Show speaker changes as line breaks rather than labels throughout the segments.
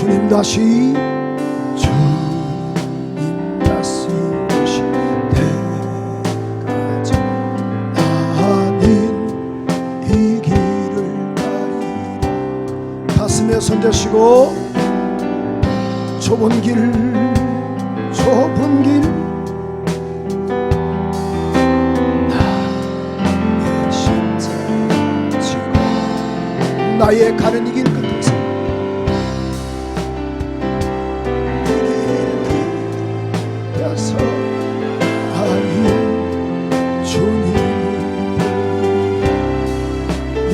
주님 다시 주님 다시 오실 때까지 나는 이 길을 가리라. 가슴에 손대시고 좁은 길 나의 십자가 지고 나의 가는 이 길 끝에서 그래서 아니 주님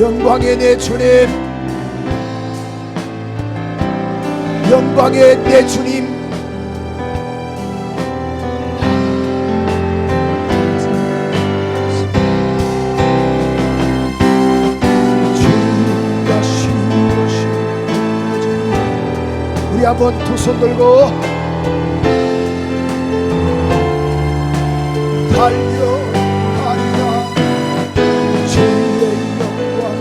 영광의 내 주님, 영광의 내 주님, 우리 한번 두 손 들고 달려가리라. 주의 영광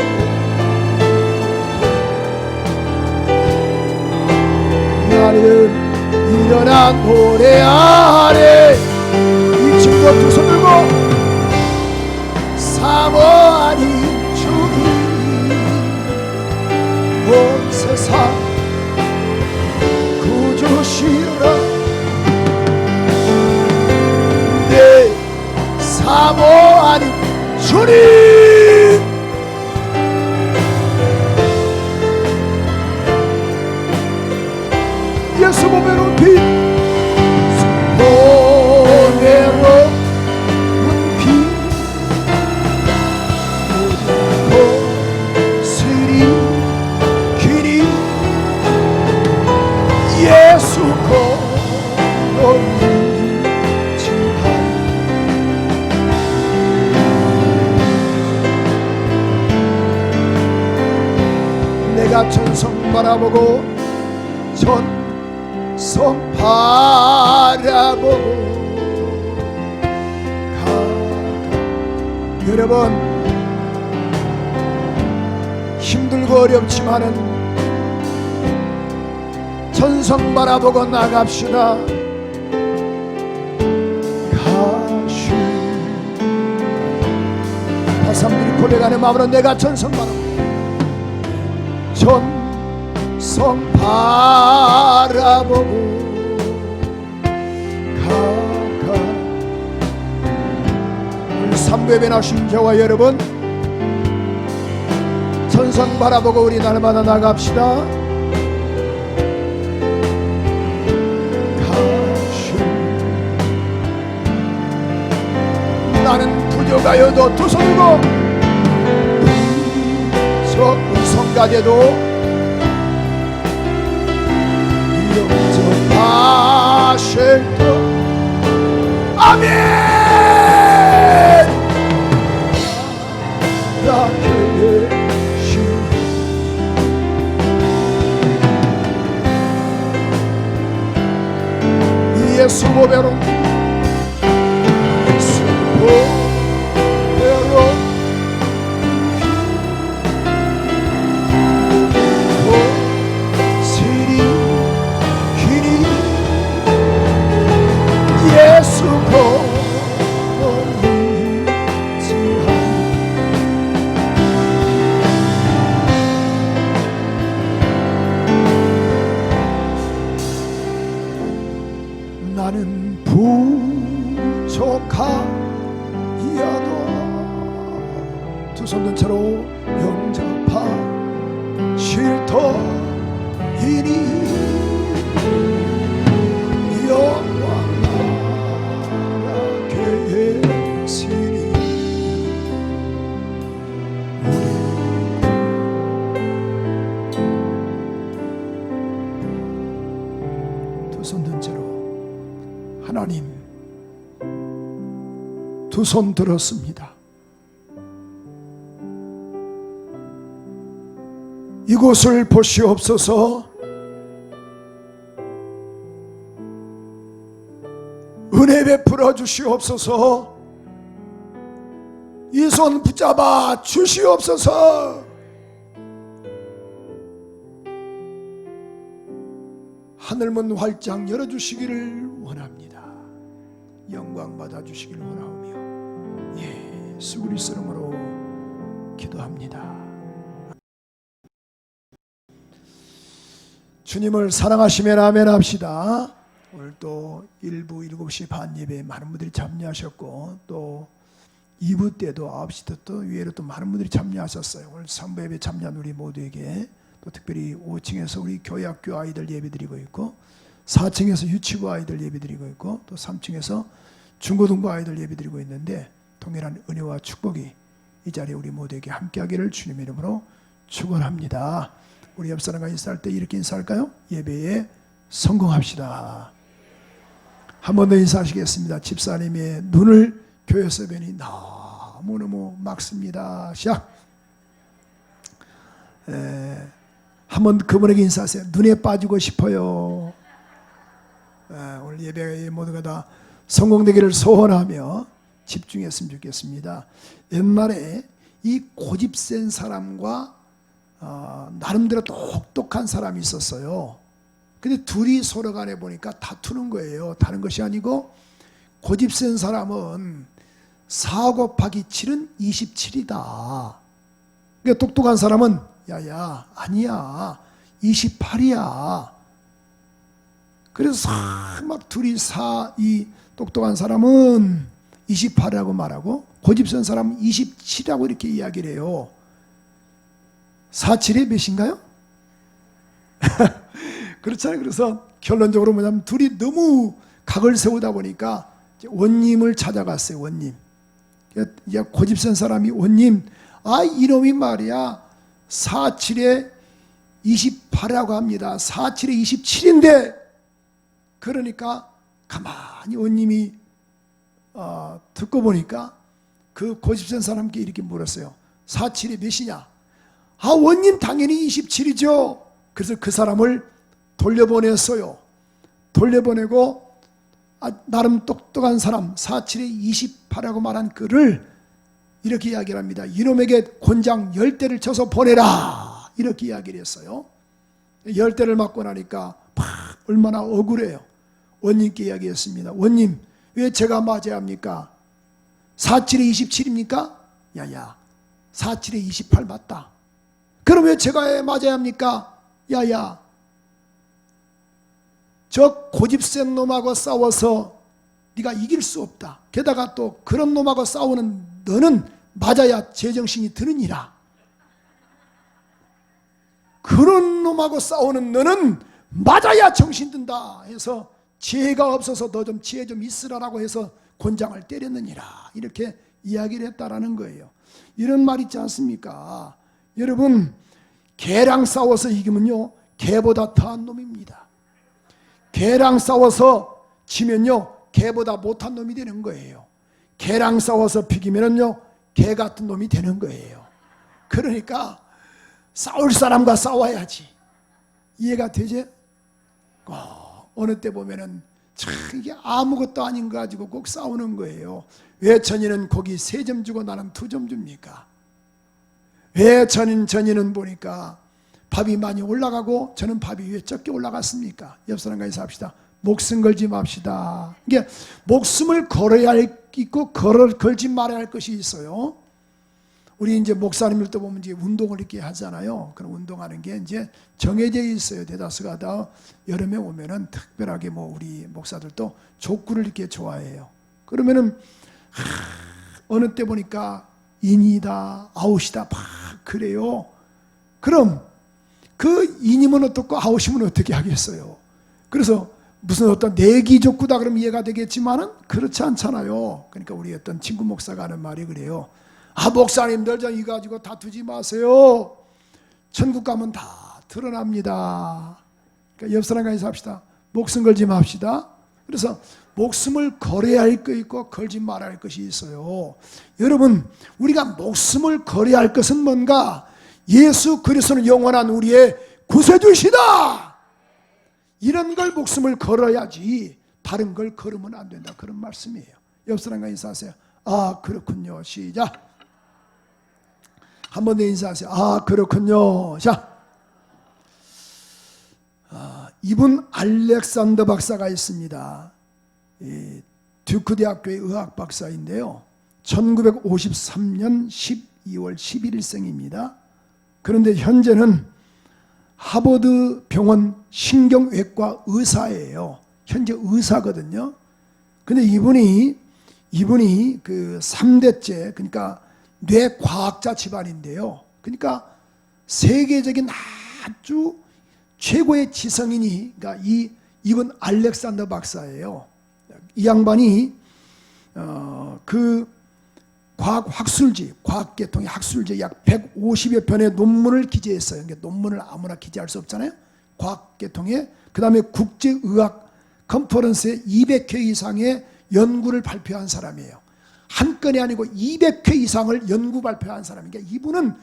나는 일어나 노래하네. 이 친구가 두 손 들고 사모하니 주님 온 세상 구주시라. 내 사모하니 주님 예수 보배로운 피 보배로운 피 고스리 길이 예수 거룩 내가 천성 바라보고 천성 바라보고 여러분 힘들고 어렵지만은 천성 바라보고 나갑시다. 가시 바삼들이 고백하는 마음으로 내가 천성 바라보고 천성 바라보고 우리 삼부에 나신 저와 여러분 천성 바라보고 우리 날마다 나갑시다. 나는 부족하여도 두 손으로 성가대도 영접하실 것 아멘. 나 계신 예수 보배로 예수 보배로 예수 거룩지한 나는 부족하여도 두 손 든 채로 영접하실 터이니 하나님 두 손 들었습니다. 이곳을 보시옵소서. 은혜 베풀어 주시옵소서. 이 손 붙잡아 주시옵소서. 하늘문 활짝 열어주시기를 원합니다. 영광 받아주시기를 원하오며 예수 그리스도 이름으로 기도합니다. 주님을 사랑하시면 아멘 합시다. 오늘 또 1부 7시 반 예배에 많은 분들이 참여하셨고, 또 2부 때도 9시 때 또 위에로 또 많은 분들이 참여하셨어요. 오늘 3부 예배 참여한 우리 모두에게 또 특별히 5층에서 우리 교회학교 아이들 예배드리고 있고, 4층에서 유치부 아이들 예배드리고 있고, 또 3층에서 중고등부 아이들 예배드리고 있는데, 동일한 은혜와 축복이 이 자리에 우리 모두에게 함께하기를 주님의 이름으로 축원합니다. 우리 옆 사람과 인사할 때 이렇게 인사할까요? 예배에 성공합시다. 한 번 더 인사하시겠습니다. 집사님의 눈을 교회에서 뵈니 너무너무 막습니다. 시작. 한번 그분에게 인사하세요. 눈에 빠지고 싶어요. 오늘 예배 모두가 다 성공되기를 소원하며 집중했으면 좋겠습니다. 옛날에 이 고집센 사람과 나름대로 똑똑한 사람이 있었어요. 근데 둘이 서로 간에 보니까 다투는 거예요. 다른 것이 아니고, 고집센 사람은 4 곱하기 7은 27이다. 그러니까 똑똑한 사람은 야야 아니야 28이야. 그래서 막 둘이 이 똑똑한 사람은 28이라고 말하고, 고집센 사람은 27이라고 이렇게 이야기를 해요. 4, 7이 몇인가요? 그렇잖아요. 그래서 결론적으로 뭐냐면 둘이 너무 각을 세우다 보니까 원님을 찾아갔어요. 원님. 고집센 사람이 원님, 이놈이 말이야 4, 7에 28이라고 합니다. 4, 7에 27인데, 그러니까 가만히 원님이 듣고 보니까 그 고집센 사람께 이렇게 물었어요. 4, 7에 몇이냐? 원님 당연히 27이죠. 그래서 그 사람을 돌려보냈어요. 돌려보내고 나름 똑똑한 사람 4, 7에 28이라고 말한 그를 이렇게 이야기를 합니다. 이놈에게 곤장 10대를 쳐서 보내라, 이렇게 이야기를 했어요. 10대를 맞고 나니까 얼마나 억울해요. 원님께 이야기했습니다. 원님, 왜 제가 맞아야 합니까? 4, 7에 27입니까? 야야 4, 7에 28 맞다. 그럼 왜 제가 맞아야 합니까? 야야 저 고집센 놈하고 싸워서 네가 이길 수 없다. 게다가 또 그런 놈하고 싸우는 너는 맞아야 제정신이 드느니라. 그런 놈하고 싸우는 너는 맞아야 정신 든다 해서, 지혜가 없어서 너 좀 지혜 좀 있으라라고 해서 곤장을 때렸느니라, 이렇게 이야기를 했다라는 거예요. 이런 말 있지 않습니까? 여러분, 개랑 싸워서 이기면요 개보다 더한 놈입니다. 개랑 싸워서 지면요 개보다 못한 놈이 되는 거예요. 개랑 싸워서 비기면은요 개 같은 놈이 되는 거예요. 그러니까 싸울 사람과 싸워야지. 이해가 되지? 어느 때 보면은 참 이게 아무것도 아닌 거 가지고 꼭 싸우는 거예요. 왜 전이는 고기 3점 주고 나는 2점 줍니까? 왜 전이는 보니까 밥이 많이 올라가고 저는 밥이 왜 적게 올라갔습니까? 옆 사람과 인사합시다. 목숨 걸지 맙시다. 이게 목숨을 걸어야 할 있고 걸지 말아야 할 것이 있어요. 우리 이제 목사님들도 보면 이제 운동을 이렇게 하잖아요. 그런 운동하는 게 이제 정해져 있어요. 대다수가 다 여름에 오면은 특별하게 우리 목사들도 족구를 이렇게 좋아해요. 그러면은 어느 때 보니까 인이다, 아웃이다, 막 그래요. 그럼 그 인이면 어떻고 아웃이면 어떻게 하겠어요? 그래서 무슨 어떤 내기 족구다 그러면 이해가 되겠지만은 그렇지 않잖아요. 그러니까 우리 어떤 친구 목사가 하는 말이 그래요. 목사님들 저 이 가지고 다투지 마세요. 천국 가면 다 드러납니다. 그러니까 옆 사람과 인사합시다. 목숨 걸지 맙시다. 그래서 목숨을 걸어야 할 것 있고 걸지 말아야 할 것이 있어요. 여러분, 우리가 목숨을 걸어야 할 것은 뭔가? 예수 그리스도는 영원한 우리의 구세주시다. 이런 걸 목숨을 걸어야지 다른 걸 걸으면 안 된다, 그런 말씀이에요. 옆 사람과 인사하세요. 그렇군요. 시작. 한 번 더 인사하세요. 그렇군요. 자, 이분 알렉산더 박사가 있습니다. 듀크 대학교의 의학 박사인데요. 1953년 12월 11일생입니다. 그런데 현재는 하버드 병원 신경외과 의사예요. 현재 의사거든요. 근데 이분이 그 3대째, 그러니까 뇌과학자 집안인데요. 그러니까 세계적인 아주 최고의 지성인이, 그러니까 이분 알렉산더 박사예요. 이 양반이 그 과학 학술지, 과학계통의 학술지 약 150여 편의 논문을 기재했어요. 그러니까 논문을 아무나 기재할 수 없잖아요. 과학계통에. 그 다음에 국제의학 컨퍼런스에 200회 이상의 연구를 발표한 사람이에요. 한 건이 아니고 200회 이상을 연구 발표한 사람이니까 이분은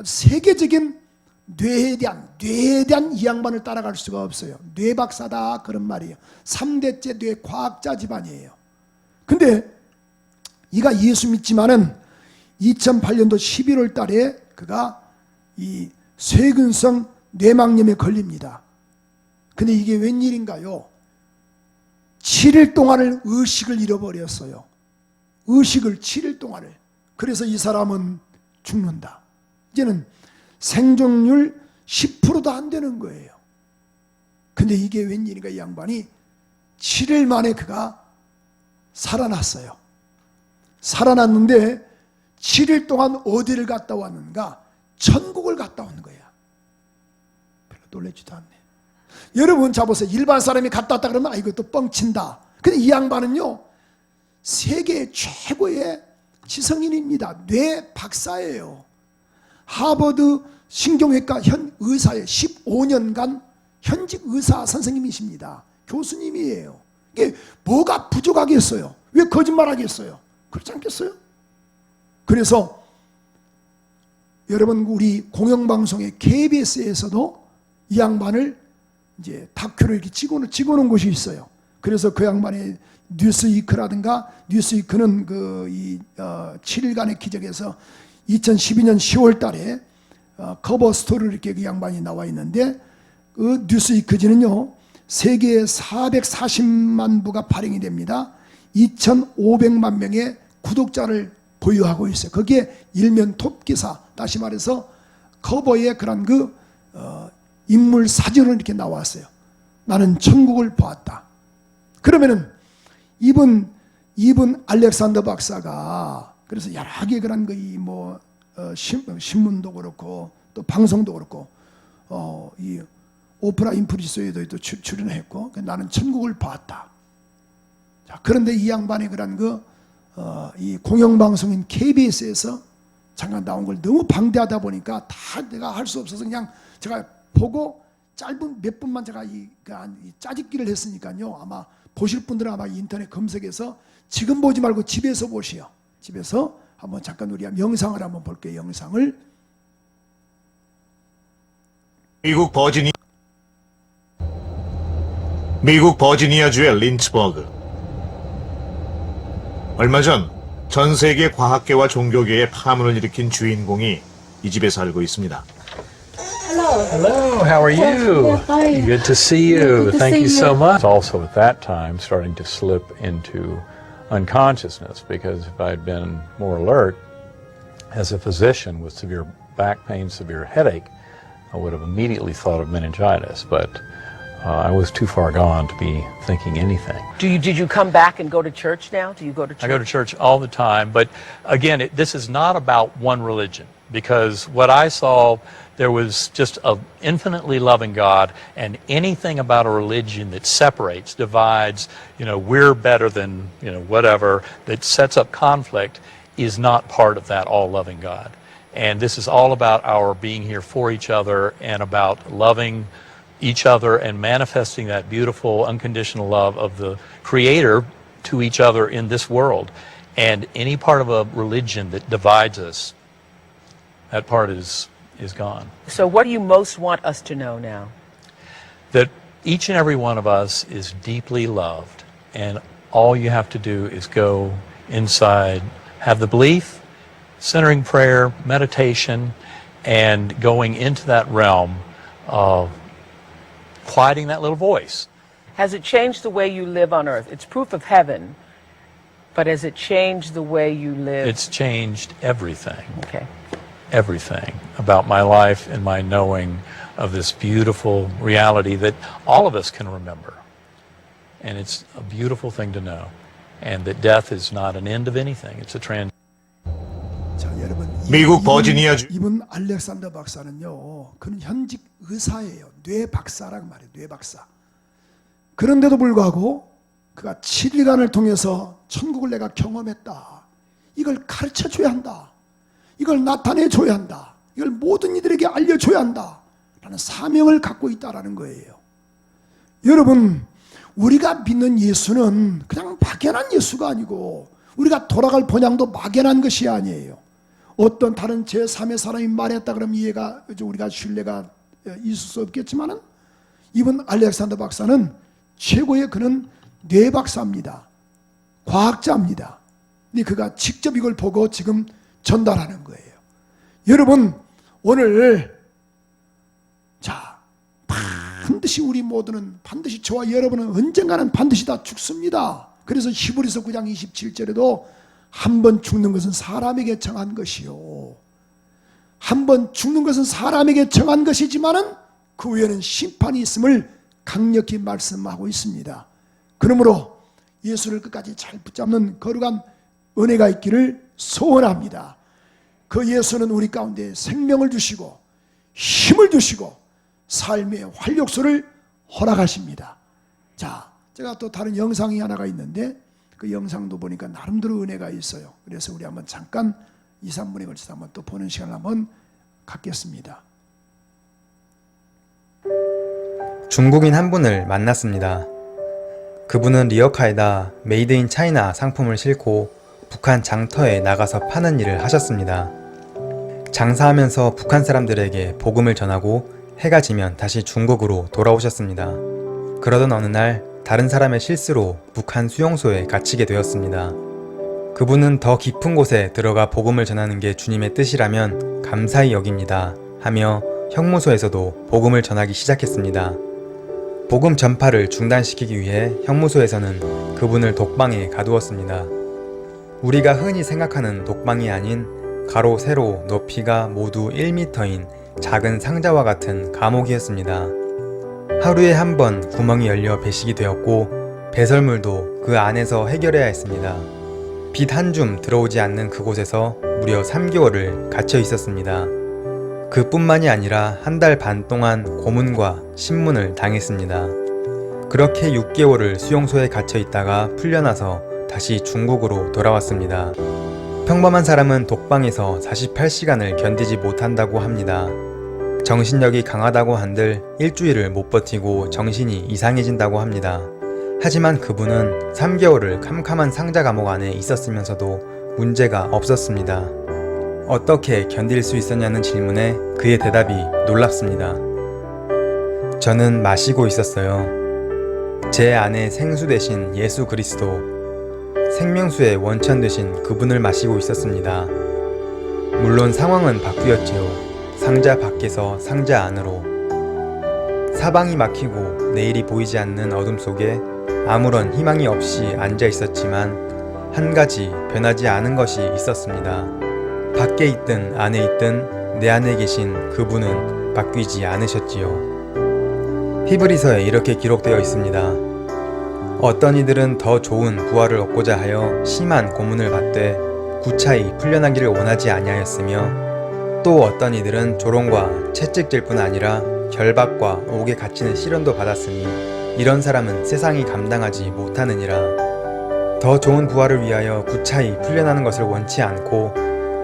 세계적인 뇌에 대한 이 양반을 따라갈 수가 없어요. 뇌박사다 그런 말이에요. 3대째 뇌과학자 집안이에요. 근데 이가 예수 믿지만은 2008년도 11월 달에 그가 이 쇠근성 뇌망염에 걸립니다. 근데 이게 웬일인가요? 7일 동안을 의식을 잃어버렸어요. 의식을 7일 동안을. 그래서 이 사람은 죽는다. 이제는 생존율 10%도 안 되는 거예요. 근데 이게 웬일인가, 이 양반이 7일 만에 그가 살아났어요. 살아났는데 7일 동안 어디를 갔다 왔는가? 천국을 갔다 온 거야. 별로 놀라지도 않네. 여러분 잡으세요. 일반 사람이 갔다 왔다 그러면 이것도 뻥친다. 근데 이 양반은요, 세계 최고의 지성인입니다. 뇌 박사예요. 하버드 신경외과 현 의사의 15년간 현직 의사 선생님이십니다. 교수님이에요. 이게 뭐가 부족하겠어요? 왜 거짓말하겠어요? 그렇지 않겠어요? 그래서 여러분, 우리 공영방송의 KBS에서도 이 양반을 이제 다큐를 이렇게 찍어놓은 곳이 있어요. 그래서 그 양반의 뉴스위크라든가, 뉴스위크는 7일간의 기적에서 2012년 10월 달에 커버 스토리로 이렇게 그 양반이 나와 있는데, 그 뉴스위크지는요, 세계에 440만 부가 발행이 됩니다. 2,500만 명의 구독자를 보유하고 있어요. 거기에 일면 톱 기사, 다시 말해서 커버에 그런 인물 사진으로 이렇게 나왔어요. 나는 천국을 보았다. 그러면은 이분 알렉산더 박사가 그래서 여러 개 그런 신문도 그렇고 또 방송도 그렇고 이 오프라 인프리소에도 또 출연했고, 나는 천국을 봤다. 자, 그런데 이 양반이 그런 이 공영방송인 KBS에서 잠깐 나온 걸 너무 방대하다 보니까 다 내가 할 수 없어서 그냥 제가 보고 짧은 몇 분만 제가 이 짜집기를 했으니까요. 아마 보실 분들은 아마 인터넷 검색해서 지금 보지 말고 집에서 보시오. 집에서 한번 잠깐 우리 영상을 한번 볼게요. 영상을.
미국 버지니아주의 린츠버그. 얼마 전 전 세계 과학계와 종교계에 파문을 일으킨 주인공이 이 집에 살고 있습니다.
Hello, how are you?
Hi.
Good to see you.
Good to
Thank
see
you so
you.
much. Also at that time starting to slip into unconsciousness, because if I'd been more alert as a physician with severe back pain, severe headache, I would have immediately thought of meningitis, but I was too far gone to be thinking anything.
Did you come back and go to church now? Do you go to church?
I go to church all the time, but again, this is not about one religion, because what I saw, there was just an infinitely loving God, and anything about a religion that separates, divides, we're better than, whatever, that sets up conflict is not part of that all-loving God. And this is all about our being here for each other and about loving each other and manifesting that beautiful unconditional love of the Creator to each other in this world. And any part of a religion that divides us, that part is gone.
So what do you most want us to know now?
That each and every one of us is deeply loved, and all you have to do is go inside, have the belief, centering prayer, meditation, and going into that realm of quieting that little voice.
Has it changed the way you live on earth? It's proof of heaven, but has it changed the way you live?
It's changed everything.
Okay.
Everything about my life and my knowing of this beautiful reality that all of us can remember. And it's a beautiful thing to know. And that death is not an end of anything. It's a
자, 여러분,
미국 버지니아주
이분 알렉산더 박사는요, 그는 현직 의사예요. 뇌 박사라고 말해요. 뇌 박사. 그런데도 불구하고 그가 7일간을 통해서 천국을 내가 경험했다. 이걸 가르쳐 줘야 한다. 이걸 나타내 줘야 한다. 이걸 모든 이들에게 알려줘야 한다. 라는 사명을 갖고 있다라는 거예요. 여러분, 우리가 믿는 예수는 그냥 막연한 예수가 아니고 우리가 돌아갈 본향도 막연한 것이 아니에요. 어떤 다른 제3의 사람이 말했다 그러면 이해가 우리가 신뢰가 있을 수 없겠지만은 이번 알렉산더 박사는 최고의 그는 뇌 박사입니다. 과학자입니다. 근데 그가 직접 이걸 보고 지금 전달하는 거예요. 여러분, 오늘 자, 반드시 우리 모두는 반드시 저와 여러분은 언젠가는 반드시 다 죽습니다. 그래서 히브리서 9장 27절에도 한 번 죽는 것은 사람에게 정한 것이요. 한 번 죽는 것은 사람에게 정한 것이지만은 그 후에는 심판이 있음을 강력히 말씀하고 있습니다. 그러므로 예수를 끝까지 잘 붙잡는 거룩한 은혜가 있기를 소원합니다. 그 예수는 우리 가운데 생명을 주시고 힘을 주시고 삶의 활력소를 허락하십니다. 자, 제가 또 다른 영상이 하나가 있는데 그 영상도 보니까 나름대로 은혜가 있어요. 그래서 우리 한번 잠깐 2, 3분에 걸쳐서 한번 또 보는 시간을 한번 갖겠습니다.
중국인 한 분을 만났습니다. 그분은 리어카에다 메이드 인 차이나 상품을 싣고 북한 장터에 나가서 파는 일을 하셨습니다. 장사하면서 북한 사람들에게 복음을 전하고 해가 지면 다시 중국으로 돌아오셨습니다. 그러던 어느 날 다른 사람의 실수로 북한 수용소에 갇히게 되었습니다. 그분은 더 깊은 곳에 들어가 복음을 전하는 게 주님의 뜻이라면 감사히 여깁니다 하며 형무소에서도 복음을 전하기 시작했습니다. 복음 전파를 중단시키기 위해 형무소에서는 그분을 독방에 가두었습니다. 우리가 흔히 생각하는 독방이 아닌 가로 세로 높이가 모두 1m인 작은 상자와 같은 감옥이었습니다. 하루에 한 번 구멍이 열려 배식이 되었고 배설물도 그 안에서 해결해야 했습니다. 빛 한 줌 들어오지 않는 그곳에서 무려 3개월을 갇혀 있었습니다. 그뿐만이 아니라 한 달 반 동안 고문과 신문을 당했습니다. 그렇게 6개월을 수용소에 갇혀 있다가 풀려나서 다시 중국으로 돌아왔습니다. 평범한 사람은 독방에서 48시간을 견디지 못한다고 합니다. 정신력이 강하다고 한들 일주일을 못 버티고 정신이 이상해진다고 합니다. 하지만 그분은 3개월을 캄캄한 상자 감옥 안에 있었으면서도 문제가 없었습니다. 어떻게 견딜 수 있었냐는 질문에 그의 대답이 놀랍습니다. 저는 마시고 있었어요. 제 안에 생수 되신 예수 그리스도, 생명수의 원천 되신 그분을 마시고 있었습니다. 물론 상황은 바뀌었지요. 상자 밖에서 상자 안으로. 사방이 막히고 내일이 보이지 않는 어둠 속에 아무런 희망이 없이 앉아 있었지만 한 가지 변하지 않은 것이 있었습니다. 밖에 있든 안에 있든 내 안에 계신 그분은 바뀌지 않으셨지요. 히브리서에 이렇게 기록되어 있습니다. 어떤 이들은 더 좋은 부활을 얻고자 하여 심한 고문을 받되 구차히 풀려나기를 원하지 아니하였으며 또 어떤 이들은 조롱과 채찍질 뿐 아니라 결박과 옥에 갇히는 시련도 받았으니 이런 사람은 세상이 감당하지 못하느니라. 더 좋은 부활을 위하여 구차히 풀려나는 것을 원치 않고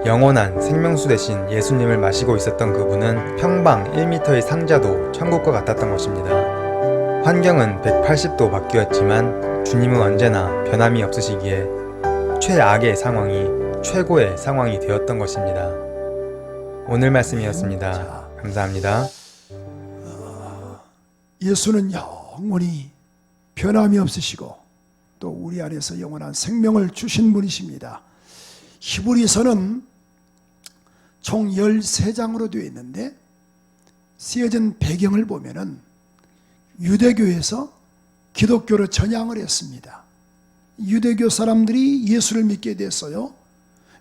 영원한 생명수 되신 예수님을 마시고 있었던 그분은 평방 1m의 상자도 천국과 같았던 것입니다. 환경은 180도 바뀌었지만 주님은 언제나 변함이 없으시기에 최악의 상황이 최고의 상황이 되었던 것입니다. 오늘 말씀이었습니다. 감사합니다.
예수는 영원히 변함이 없으시고 또 우리 안에서 영원한 생명을 주신 분이십니다. 히브리서는 총 13장으로 되어 있는데 쓰여진 배경을 보면은 유대교에서 기독교로 전향을 했습니다. 유대교 사람들이 예수를 믿게 됐어요.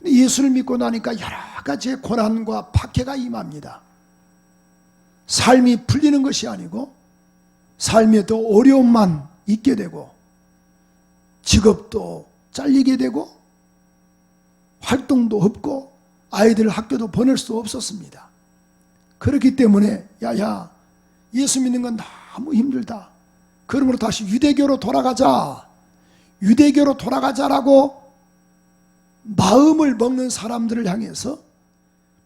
예수를 믿고 나니까 여러 가지의 고난과 박해가 임합니다. 삶이 풀리는 것이 아니고 삶에 더 어려움만 있게 되고 직업도 잘리게 되고 활동도 없고 아이들 학교도 보낼 수 없었습니다. 그렇기 때문에 야야 예수 믿는 건 너무 힘들다. 그러므로 다시 유대교로 돌아가자. 유대교로 돌아가자라고 마음을 먹는 사람들을 향해서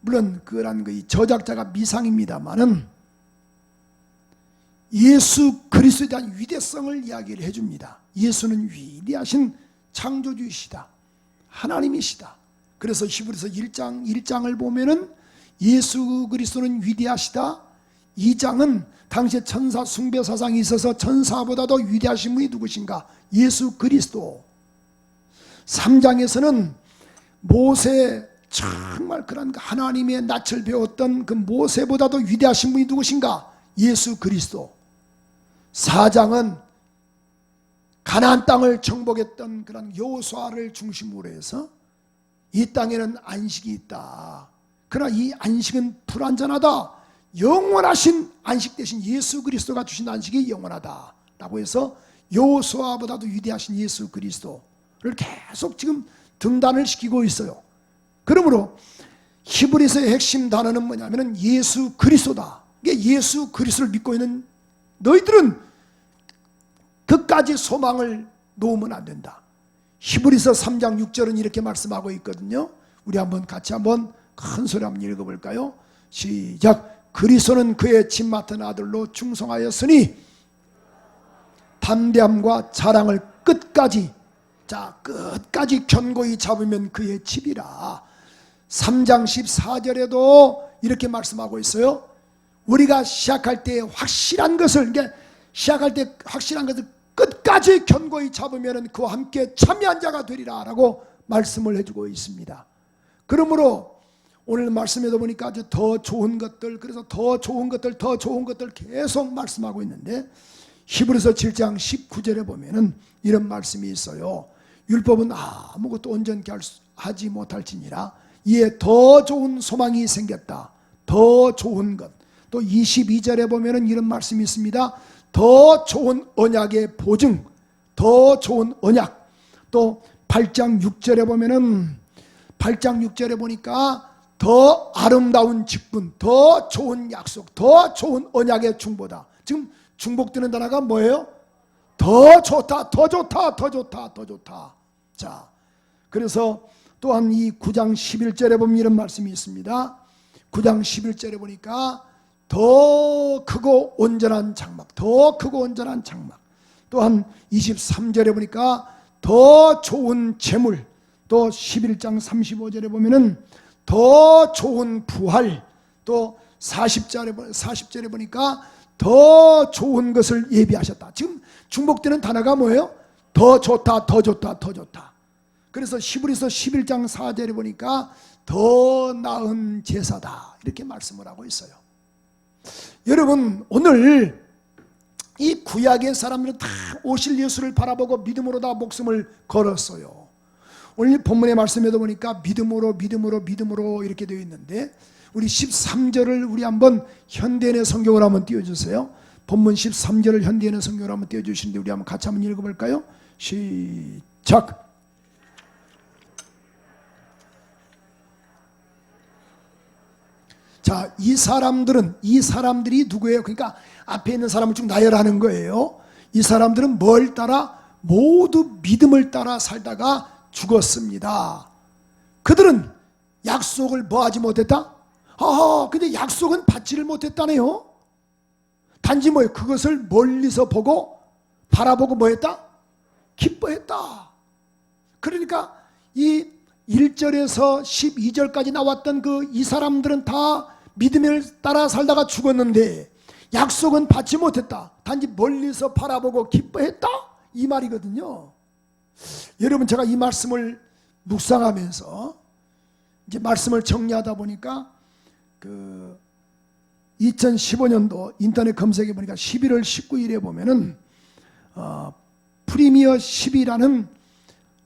물론 그런 그 저작자가 미상입니다만은 예수 그리스도에 대한 위대성을 이야기를 해줍니다. 예수는 위대하신 창조주이시다. 하나님이시다. 그래서 히브리서 1장을 보면은 예수 그리스도는 위대하시다. 2장은 당시에 천사 숭배 사상이 있어서 천사보다도 위대하신 분이 누구신가? 예수 그리스도. 3장에서는 모세 정말 그런 하나님의 낯을 배웠던 그 모세보다도 위대하신 분이 누구신가? 예수 그리스도. 4장은 가나안 땅을 정복했던 그런 여호수아를 중심으로 해서 이 땅에는 안식이 있다. 그러나 이 안식은 불완전하다. 영원하신 안식 대신 예수 그리스도가 주신 안식이 영원하다 라고 해서 여호수아보다도 위대하신 예수 그리스도를 계속 지금 등단을 시키고 있어요. 그러므로 히브리서의 핵심 단어는 뭐냐면 예수 그리스도다. 이게 예수 그리스도를 믿고 있는 너희들은 그까지 소망을 놓으면 안 된다. 히브리서 3장 6절은 이렇게 말씀하고 있거든요. 우리 같이 한번 큰 소리 한번 읽어볼까요? 시작. 그리스도는 그의 집 맡은 아들로 충성하였으니 담대함과 자랑을 끝까지 견고히 잡으면 그의 집이라. 3장 14절에도 이렇게 말씀하고 있어요. 우리가 시작할 때 확실한 것을 끝까지 견고히 잡으면 그와 함께 참여한 자가 되리라 라고 말씀을 해주고 있습니다. 그러므로 오늘 말씀에도 보니까 아주 더 좋은 것들, 그래서 더 좋은 것들 계속 말씀하고 있는데 히브리서 7장 19절에 보면은 이런 말씀이 있어요. 율법은 아무것도 온전케 하지 못할지니라 이에 더 좋은 소망이 생겼다. 더 좋은 것. 또 22절에 보면은 이런 말씀이 있습니다. 더 좋은 언약의 보증, 더 좋은 언약. 또 8장 6절에 보면은 8장 6절에 보니까 더 아름다운 직분, 더 좋은 약속, 더 좋은 언약의 중보다. 지금 중복되는 단어가 뭐예요? 더 좋다, 더 좋다, 더 좋다, 더 좋다. 자, 그래서 또한 이 9장 11절에 보면 이런 말씀이 있습니다. 9장 11절에 보니까 더 크고 온전한 장막, 더 크고 온전한 장막. 또한 23절에 보니까 더 좋은 재물. 또 11장 35절에 보면은 더 좋은 부활. 또 40절에 보니까 더 좋은 것을 예비하셨다. 지금 중복되는 단어가 뭐예요? 더 좋다, 더 좋다, 더 좋다. 그래서 히브리서 11장 4절에 보니까 더 나은 제사다 이렇게 말씀을 하고 있어요. 여러분, 오늘 이 구약의 사람들은 다 오실 예수를 바라보고 믿음으로 다 목숨을 걸었어요. 오늘 본문의 말씀에도 보니까 믿음으로 이렇게 되어 있는데 우리 13절을 우리 한번 현대인의 성경으로 한번 띄워주세요. 본문 13절을 현대인의 성경으로 한번 띄워주시는데 우리 한번 같이 한번 읽어볼까요? 시작. 자, 이 사람들이 누구예요? 그러니까 앞에 있는 사람을 쭉 나열하는 거예요. 이 사람들은 뭘 따라? 모두 믿음을 따라 살다가 죽었습니다. 그들은 약속을 뭐하지 못했다? 근데 약속은 받지를 못했다네요. 단지 뭐예요? 그것을 멀리서 보고 바라보고 뭐했다? 기뻐했다. 그러니까 이 1절에서 12절까지 나왔던 이 사람들은 다 믿음을 따라 살다가 죽었는데 약속은 받지 못했다. 단지 멀리서 바라보고 기뻐했다. 이 말이거든요. 여러분, 제가 이 말씀을 묵상하면서 이제 말씀을 정리하다 보니까 2015년도 인터넷 검색해 보니까 11월 19일에 보면은 프리미어 10이라는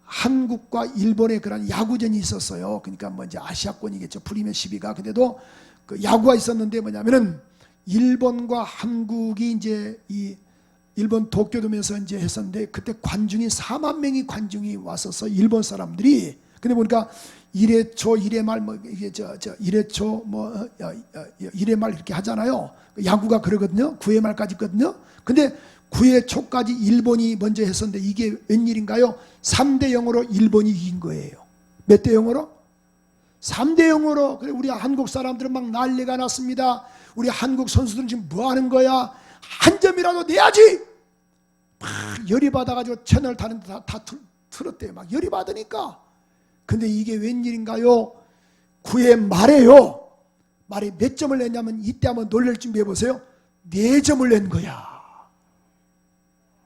한국과 일본의 그런 야구전이 있었어요. 그러니까 뭐 이제 아시아권이겠죠. 프리미어 12가. 근데도 그 야구가 있었는데 뭐냐면은 일본과 한국이 이제 이 일본 도쿄돔에서 이제 했었는데 그때 관중이 4만 명이 관중이 왔었어. 일본 사람들이. 근데 보니까 1회 초, 1회 말 뭐 이게 1회 초 뭐 1회 말 이렇게 하잖아요. 야구가 그러거든요. 9회 말까지 있거든요. 근데 9회 초까지 일본이 먼저 했었는데 이게 웬일인가요? 3대 0으로 일본이 이긴 거예요. 몇 대 0으로? 3대 0으로. 그래 우리 한국 사람들은 막 난리가 났습니다. 우리 한국 선수들은 지금 뭐 하는 거야? 한 점이라도 내야지. 막 열이 받아가지고 채널 다른데 다 틀었대요. 막 열이 받으니까. 근데 이게 웬일인가요? 9회 말에요. 말에 몇 점을 냈냐면 이때 한번 놀랄 준비해 보세요. 4점을 낸 거야.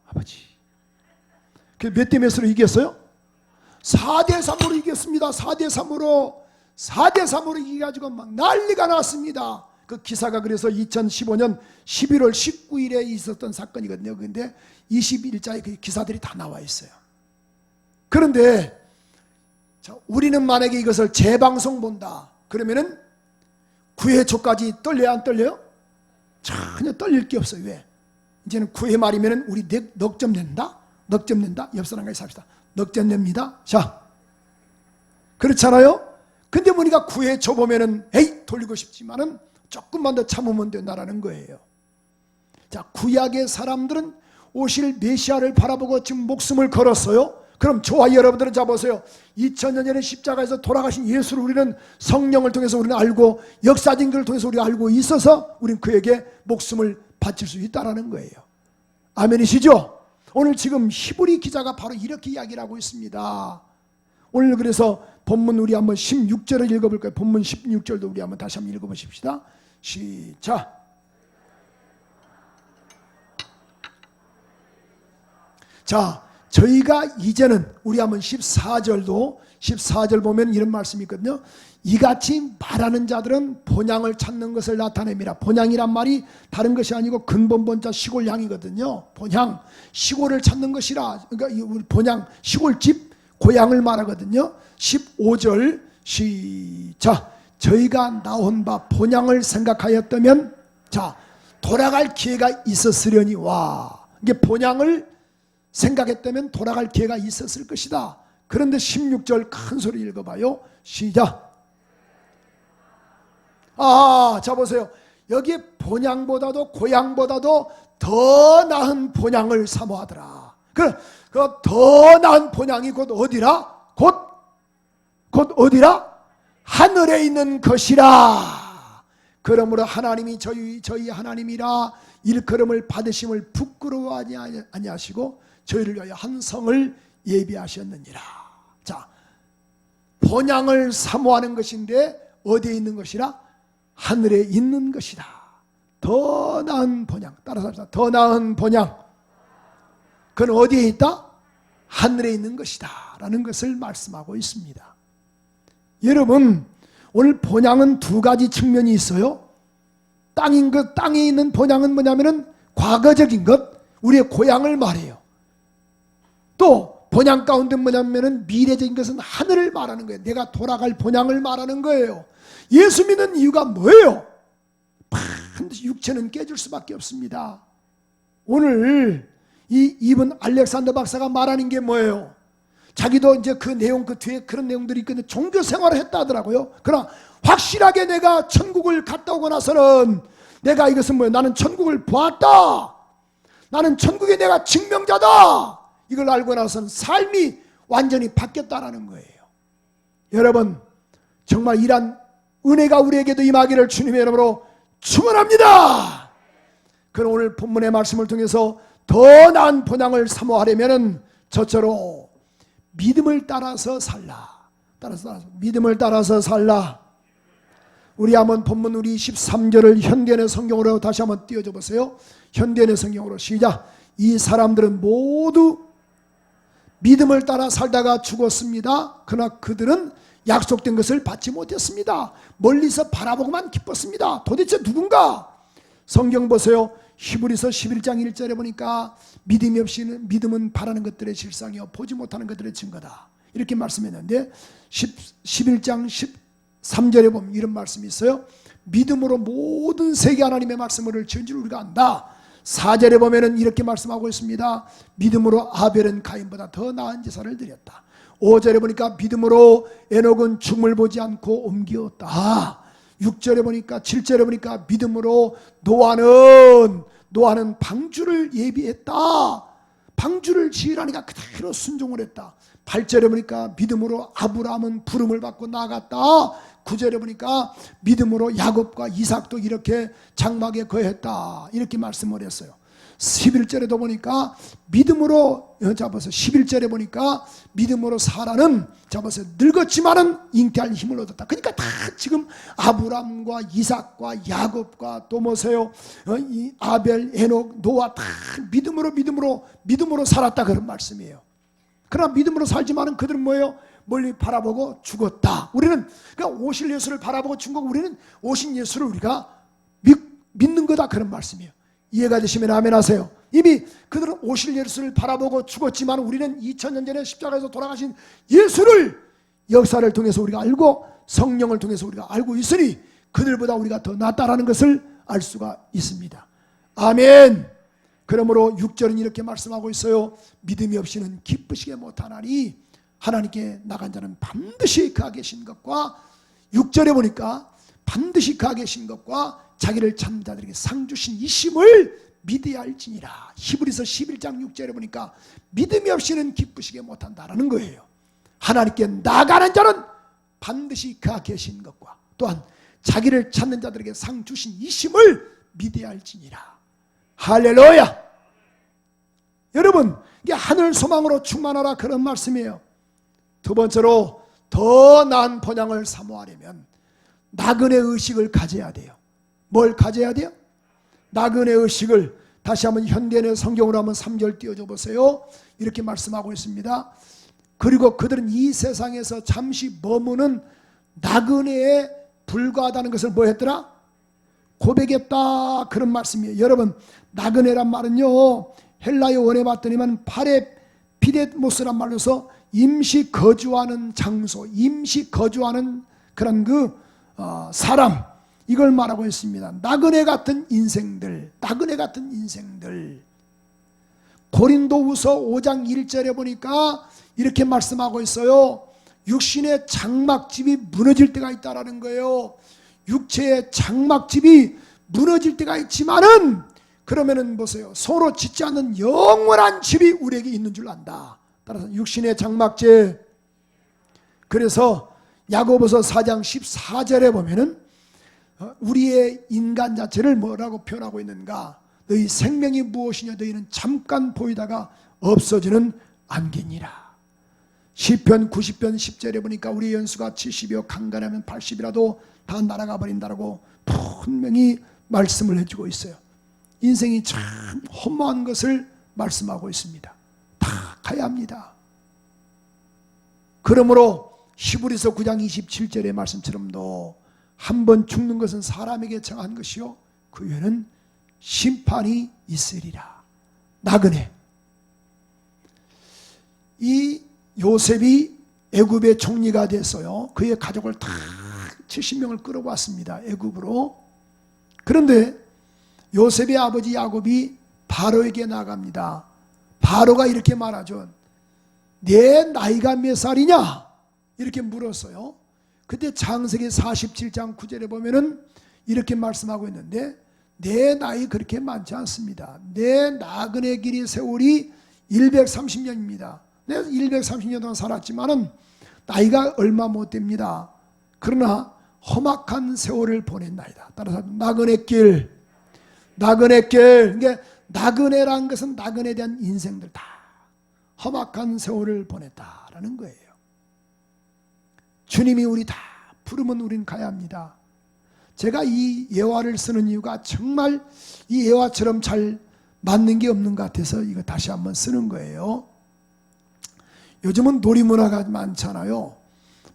아버지. 몇 대 몇으로 이겼어요? 4대 3으로 이겼습니다. 4대 3으로. 4대 3으로 이겨가지고 막 난리가 났습니다. 그 기사가 그래서 2015년 11월 19일에 있었던 사건이거든요. 그런데 21자에 그 기사들이 다 나와 있어요. 그런데 자, 우리는 만약에 이것을 재방송 본다. 그러면은 9회 초까지 떨려요? 안 떨려요? 전혀 떨릴 게 없어요. 왜? 이제는 9회 말이면은 우리 넉 점 낸다? 넉 점 낸다? 옆 사람과 삽시다. 넉 점 냅니다. 자, 그렇잖아요? 근데 우리가 9회 초 보면은 에이 돌리고 싶지만은 조금만 더 참으면 된다라는 거예요. 자, 구약의 사람들은 오실 메시아를 바라보고 지금 목숨을 걸었어요. 그럼 저와 여러분들은 잡으세요. 2000년 전에 십자가에서 돌아가신 예수를 우리는 성령을 통해서 우리는 알고 역사진들을 통해서 우리가 알고 있어서 우리는 그에게 목숨을 바칠 수 있다는 거예요. 아멘이시죠? 오늘 지금 히브리 기자가 바로 이렇게 이야기를 하고 있습니다. 오늘 그래서 본문 우리 한번 16절을 읽어볼까요? 본문 16절도 우리 한번 다시 한번 읽어보십시다. 시작. 자, 저희가 이제는 우리 한번 14절 보면 이런 말씀이 있거든요. 이같이 말하는 자들은 본향을 찾는 것을 나타냅니다. 본향이란 말이 다른 것이 아니고 근본본자 시골향이거든요. 본향, 시골을 찾는 것이라. 그러니까 우리 본향, 시골집, 고향을 말하거든요. 15절 시작. 저희가 나온 바 본향을 생각하였다면 자, 돌아갈 기회가 있었으려니 와. 이게 본향을 생각했다면 돌아갈 기회가 있었을 것이다. 그런데 16절 큰 소리 읽어봐요. 시작. 자 보세요. 여기에 본향보다도 고향보다도 더 나은 본향을 사모하더라. 그 더 나은 본향이 곧 어디라? 곧 어디라? 하늘에 있는 것이라. 그러므로 하나님이 저희 하나님이라 일컬음을 받으심을 부끄러워하지 아니하시고 저희를 위하여 한 성을 예비하셨느니라. 자, 본향을 사모하는 것인데 어디에 있는 것이라? 하늘에 있는 것이다. 더 나은 본향. 따라서 합시다. 더 나은 본향. 그건 어디에 있다? 하늘에 있는 것이다 라는 것을 말씀하고 있습니다. 여러분, 오늘 본향은 두 가지 측면이 있어요. 땅인 것, 땅에 있는 본향은 뭐냐면은 과거적인 것, 우리의 고향을 말해요. 또 본향 가운데 뭐냐면은 미래적인 것은 하늘을 말하는 거예요. 내가 돌아갈 본향을 말하는 거예요. 예수 믿는 이유가 뭐예요? 반드시 육체는 깨질 수밖에 없습니다. 오늘 이분 알렉산더 박사가 말하는 게 뭐예요? 자기도 이제 그 내용, 그 뒤에 그런 내용들이 있거든요. 종교 생활을 했다 하더라고요. 그러나 확실하게 내가 천국을 갔다 오고 나서는 내가 이것은 뭐예요? 나는 천국을 보았다. 나는 천국의 내가 증명자다. 이걸 알고 나서는 삶이 완전히 바뀌었다라는 거예요. 여러분, 정말 이런 은혜가 우리에게도 임하기를 주님의 이름으로 축원합니다. 그럼 오늘 본문의 말씀을 통해서 더 나은 본향을 사모하려면 저처럼 믿음을 따라서 살라. 믿음을 따라서 살라. 우리 한번 본문 우리 13절을 현대인의 성경으로 다시 한번 띄워줘 보세요. 현대인의 성경으로 시작. 이 사람들은 모두 믿음을 따라 살다가 죽었습니다. 그러나 그들은 약속된 것을 받지 못했습니다. 멀리서 바라보고만 기뻤습니다. 도대체 누군가? 성경 보세요. 히브리서 11장 1절에 보니까 믿음이 없이는 믿음은 바라는 것들의 실상이요 보지 못하는 것들의 증거다. 이렇게 말씀했는데 11장 13절에 보면 이런 말씀이 있어요. 믿음으로 모든 세계 하나님의 말씀을 지은 줄 우리가 안다. 4절에 보면은 이렇게 말씀하고 있습니다. 믿음으로 아벨은 가인보다 더 나은 제사를 드렸다. 5절에 보니까 믿음으로 에녹은 죽음을 보지 않고 옮기었다. 6절에 보니까 7절에 보니까 믿음으로 노아는 방주를 예비했다. 방주를 지으라니까 그대로 순종을 했다. 8절에 보니까 믿음으로 아브라함은 부름을 받고 나갔다. 9절에 보니까 믿음으로 야곱과 이삭도 이렇게 장막에 거했다. 이렇게 말씀을 했어요. 11절에도 보니까 믿음으로 잡아서 11절에 보니까 믿음으로 사라는 잡아서 늙었지만은 잉태할 힘을 얻었다. 그러니까 다 지금 아브람과 이삭과 야곱과 또 뭐세요? 이 아벨, 에녹, 노아 다 믿음으로 살았다 그런 말씀이에요. 그러나 믿음으로 살지만은 그들은 뭐예요? 멀리 바라보고 죽었다. 우리는 그러니까 오실 예수를 바라보고 죽은 거고 우리는 오신 예수를 우리가 믿는 거다 그런 말씀이에요. 이해가 되시면 아멘 하세요. 이미 그들은 오실 예수를 바라보고 죽었지만 우리는 2000년 전에 십자가에서 돌아가신 예수를 역사를 통해서 우리가 알고 성령을 통해서 우리가 알고 있으니 그들보다 우리가 더 낫다라는 것을 알 수가 있습니다. 아멘. 그러므로 6절은 이렇게 말씀하고 있어요. 믿음이 없이는 기쁘시게 못하나니 하나님께 나간 자는 반드시 그하 계신 것과 6절에 보니까 반드시 그하 계신 것과 자기를 찾는 자들에게 상 주신 이심을 믿어야 할지니라. 히브리서 11장 6절에 보니까 믿음이 없이는 기쁘시게 못한다라는 거예요. 하나님께 나가는 자는 반드시 그하 계신 것과 또한 자기를 찾는 자들에게 상 주신 이심을 믿어야 할지니라. 할렐루야. 여러분 이게 하늘 소망으로 충만하라 그런 말씀이에요. 두 번째로 더 나은 번영을 사모하려면 나그네 의식을 가져야 돼요. 뭘 가져야 돼요? 나그네 의식을 다시 한번 현대인의 성경으로 한번 3절 띄워줘 보세요. 이렇게 말씀하고 있습니다. 그리고 그들은 이 세상에서 잠시 머무는 나그네에 불과하다는 것을 뭐 했더라? 고백했다 그런 말씀이에요. 여러분 나그네란 말은요 헬라어 원에 봤더니만 파레피데모스란 말로서 임시 거주하는 장소, 임시 거주하는 그런 사람 이걸 말하고 있습니다. 나그네 같은 인생들, 나그네 같은 인생들. 고린도후서 5장 1절에 보니까 이렇게 말씀하고 있어요. 육신의 장막집이 무너질 때가 있다라는 거예요. 육체의 장막집이 무너질 때가 있지만은 그러면은 보세요. 서로 짓지 않는 영원한 집이 우리에게 있는 줄 안다. 따라서 육신의 장막집. 그래서 야고보서 4장 14절에 보면은 우리의 인간 자체를 뭐라고 표현하고 있는가? 너희 생명이 무엇이냐? 너희는 잠깐 보이다가 없어지는 안개니라. 시편 90편 10절에 보니까 우리의 연수가 70이요 강간하면 80이라도 다 날아가 버린다라고 분명히 말씀을 해주고 있어요. 인생이 참 허무한 것을 말씀하고 있습니다. 다 가야 합니다. 그러므로 히브리서 9장 27절의 말씀처럼도 한 번 죽는 것은 사람에게 정한 것이요 그 후에는 심판이 있으리라. 나그네. 이 요셉이 애굽의 총리가 됐어요. 그의 가족을 다 70명을 끌어왔습니다. 애굽으로. 그런데 요셉의 아버지 야곱이 바로에게 나갑니다. 바로가 이렇게 말하죠. 내 나이가 몇 살이냐? 이렇게 물었어요. 그때 창세기 47장 9절에 보면은 이렇게 말씀하고 있는데 내 나이 그렇게 많지 않습니다. 내 나그네 길이 세월이 130년입니다. 내가 130년 동안 살았지만은 나이가 얼마 못 됩니다. 그러나 험악한 세월을 보냈나이다. 따라서 나그네 길. 그러니까 나그네란 것은 나그네에 대한 인생들 다 험악한 세월을 보냈다라는 거예요. 주님이 우리 다 부르면 우리는 가야 합니다. 제가 이 예화를 쓰는 이유가 정말 이 예화처럼 잘 맞는 게 없는 것 같아서 이거 다시 한번 쓰는 거예요. 요즘은 놀이문화가 많잖아요.